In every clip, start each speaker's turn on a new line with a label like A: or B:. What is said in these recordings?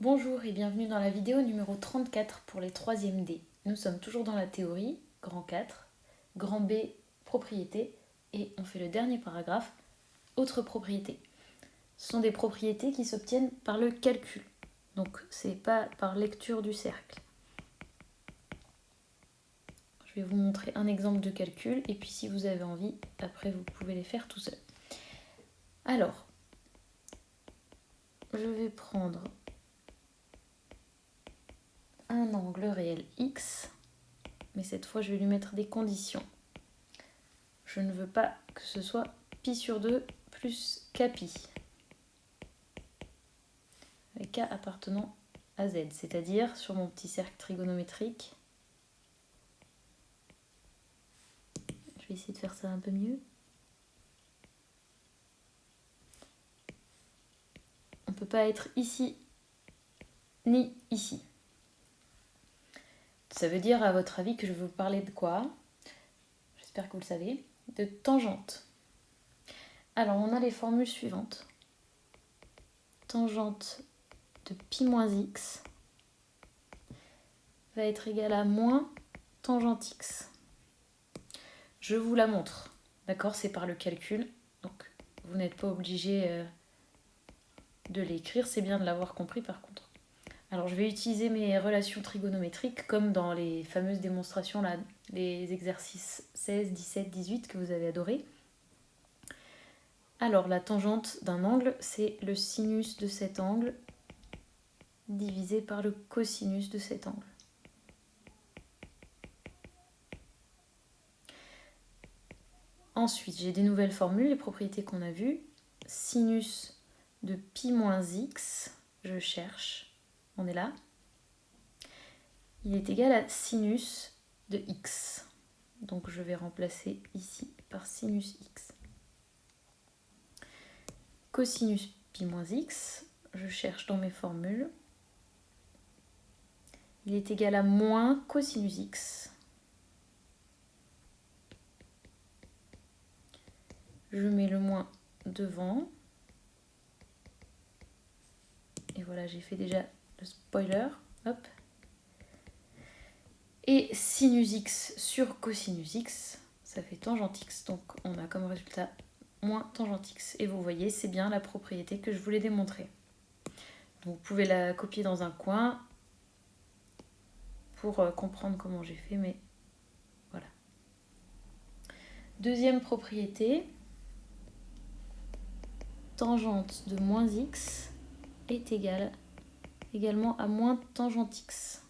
A: Bonjour et bienvenue dans la vidéo numéro 34 pour les 3e D. Nous sommes toujours dans la théorie, grand 4, grand B, propriété, et on fait le dernier paragraphe, autres propriétés. Ce sont des propriétés qui s'obtiennent par le calcul, donc c'est pas par lecture du cercle. Je vais vous montrer un exemple de calcul, et puis si vous avez envie, après vous pouvez les faire tout seul. Alors, je vais prendre un angle réel X, mais cette fois je vais lui mettre des conditions. Je ne veux pas que ce soit pi sur 2 plus kpi, avec k appartenant à z, c'est-à-dire sur mon petit cercle trigonométrique. Je vais essayer de faire ça un peu mieux. On ne peut pas être ici ni ici. Ça veut dire, à votre avis, que je vais vous parler de quoi? J'espère que vous le savez. De tangente. Alors, on a les formules suivantes. Tangente de pi moins x va être égale à moins tangente x. Je vous la montre, d'accord? C'est par le calcul, donc vous n'êtes pas obligé de l'écrire, c'est bien de l'avoir compris par contre. Alors je vais utiliser mes relations trigonométriques comme dans les fameuses démonstrations, là, les exercices 16, 17, 18 que vous avez adoré. Alors la tangente d'un angle, c'est le sinus de cet angle divisé par le cosinus de cet angle. Ensuite, j'ai des nouvelles formules, les propriétés qu'on a vues. Sinus de pi moins x, je cherche, on est là. Il est égal à sinus de x. Donc je vais remplacer ici par sinus x. Cosinus pi moins x, je cherche dans mes formules. Il est égal à moins cosinus x. Je mets le moins devant. Et voilà, j'ai fait déjà le spoiler. Hop. Et sinus x sur cosinus x, ça fait tangente x. Donc on a comme résultat moins tangente x. Et vous voyez, c'est bien la propriété que je voulais démontrer. Donc vous pouvez la copier dans un coin pour comprendre comment j'ai fait, mais voilà. Deuxième propriété, tangente de moins x est égale également à moins tangente x.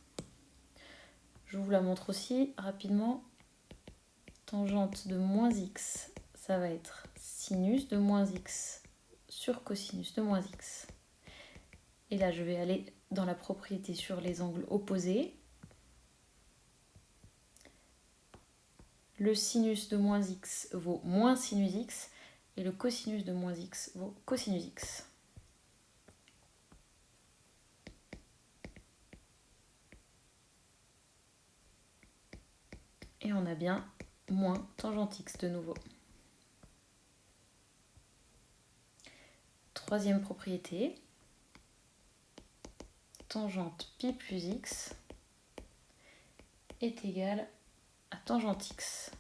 A: Je vous la montre aussi rapidement. Tangente de moins x, ça va être sinus de moins x sur cosinus de moins x. Et là, je vais aller dans la propriété sur les angles opposés. Le sinus de moins x vaut moins sinus x et le cosinus de moins x vaut cosinus x. Et on a bien moins tangente x de nouveau. Troisième propriété, tangente pi plus x est égale à tangente x.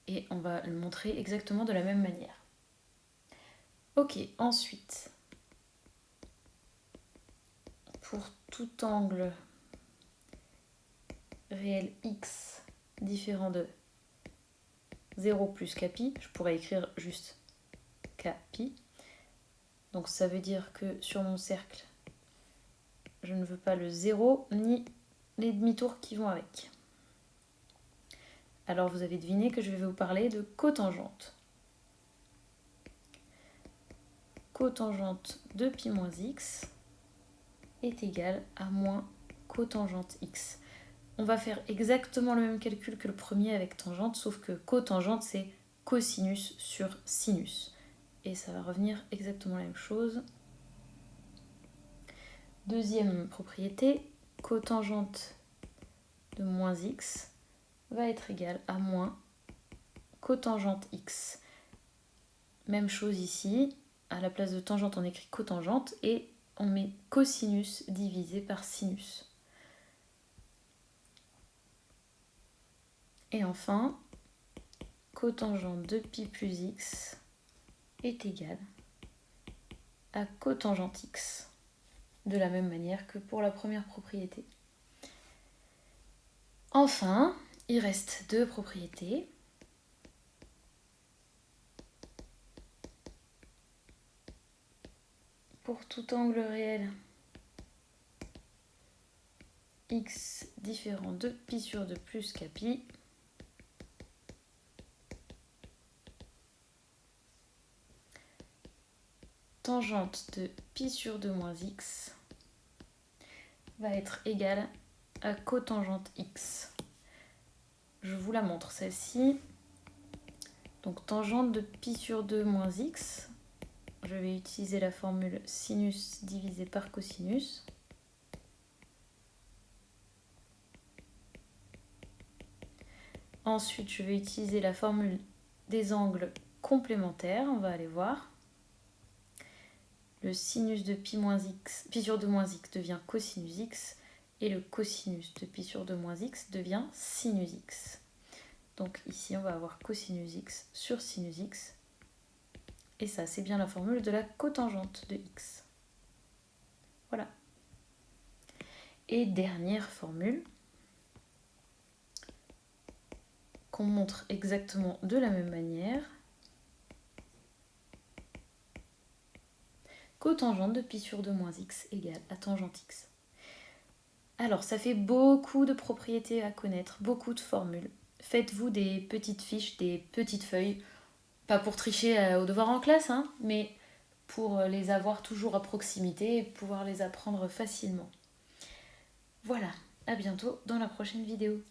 A: Et on va le montrer exactement de la même manière. Ok, ensuite, pour tout angle réel x différent de 0 plus kpi, je pourrais écrire juste kpi. Donc ça veut dire que sur mon cercle, je ne veux pas le 0 ni les demi-tours qui vont avec. Alors vous avez deviné que je vais vous parler de cotangente. Cotangente de pi moins x est égale à moins cotangente x. On va faire exactement le même calcul que le premier avec tangente, sauf que cotangente c'est cosinus sur sinus. Et ça va revenir exactement la même chose. Deuxième propriété, cotangente de moins x va être égale à moins cotangente x. Même chose ici, à la place de tangente on écrit cotangente et on met cosinus divisé par sinus. Et enfin, cotangente de pi plus x est égal à cotangente x, de la même manière que pour la première propriété. Enfin, il reste deux propriétés. Pour tout angle réel, x différent de pi sur 2 plus kpi, tangente de pi sur 2 moins x va être égale à cotangente x. Je vous la montre celle-ci. Donc tangente de pi sur 2 moins x, je vais utiliser la formule sinus divisé par cosinus. Ensuite, je vais utiliser la formule des angles complémentaires, on va aller voir. Le sinus de pi sur 2 moins x devient cosinus x et le cosinus de pi sur 2 moins x devient sinus x. Donc ici, on va avoir cosinus x sur sinus x. Et ça, c'est bien la formule de la cotangente de x. Voilà. Et dernière formule, qu'on montre exactement de la même manière. Cotangente de pi sur 2 moins x égale à tangente x. Alors, ça fait beaucoup de propriétés à connaître, beaucoup de formules. Faites-vous des petites fiches, des petites feuilles, pas pour tricher aux devoirs en classe, hein, mais pour les avoir toujours à proximité et pouvoir les apprendre facilement. Voilà, à bientôt dans la prochaine vidéo.